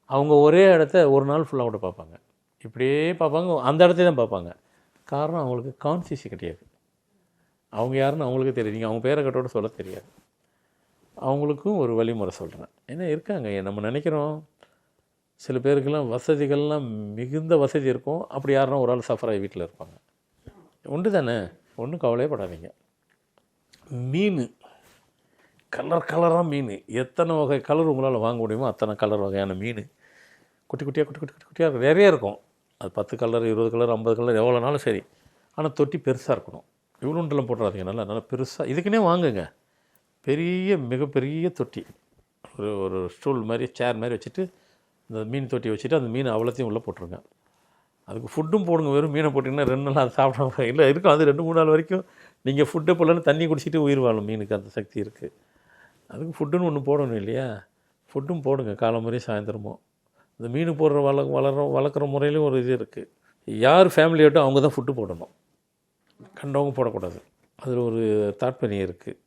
அவங்க ஒரே இடத்த ஒரு நாள் ஃபுல்லாக கூட பார்ப்பாங்க, இப்படியே பார்ப்பாங்க, அந்த இடத்தையே தான் பார்ப்பாங்க. காரணம் அவங்களுக்கு கான்சியஸ் கிடையாது. அவங்க யாருன்னு அவங்களுக்கே தெரியும், நீங்கள் அவங்க பேரை கட்டோட சொல்ல தெரியாது. அவங்களுக்கும் ஒரு வழிமுறை சொல்கிறேன். ஏன்னா இருக்காங்க, நம்ம நினைக்கிறோம் சில பேருக்கெல்லாம் வசதிகள்லாம் மிகுந்த வசதி இருக்கும், அப்படி யாருன்னா ஒரு ஆள் சஃபராகி வீட்டில் இருப்பாங்க. உண்டு தானே, ஒன்றும் கவலையே படாதீங்க. மீன் கலர் கலராக மீன், எத்தனை வகை கலர் உங்களால் வாங்க முடியுமோ அத்தனை கலர் வகையான மீன் குட்டி குட்டியாக குட்டி குட்டி குட்டி குட்டியாக நிறைய இருக்கும். அது 10 கலர் 20 கலர் 50 கலர் எவ்வளோனாலும் சரி. ஆனால் தொட்டி பெருசாக இருக்கணும், இவ்வளோண்டெல்லாம் போட்டுறாதீங்க, நல்லா நல்லா பெருசாக. இதுக்குன்னே வாங்குங்க பெரிய மிகப்பெரிய தொட்டி, ஒரு ஸ்டூல் மாதிரி சேர் மாதிரி வச்சுட்டு இந்த மீன் தொட்டி வச்சுட்டு அந்த மீன் அவ்வளோத்தையும் உள்ளே போட்டுருங்க. அதுக்கு ஃபுட்டும் போடுங்க. வெறும் மீனை போட்டிங்கன்னா 2 நாள் அது சாப்பிட இல்லை இருக்கும், அது 2-3 நாள் வரைக்கும் நீங்கள் ஃபுட்டை போடலன்னு தண்ணி குடிச்சிட்டு உயிர் வாழும். மீனுக்கு அந்த சக்தி இருக்குது. அதுக்கு ஃபுட்டுன்னு ஒன்று போடணும் இல்லையா, ஃபுட்டும் போடுங்க காலைமுறையும் சாயந்தரமும். இந்த மீன் போடுற வளர்க்குற முறையிலையும் ஒரு இது இருக்குது. யார் ஃபேமிலியோட்டோ அவங்க தான் ஃபுட்டு போடணும், கண்டவங்க போடக்கூடாது. அதில் ஒரு தாற்பயம் இருக்குது.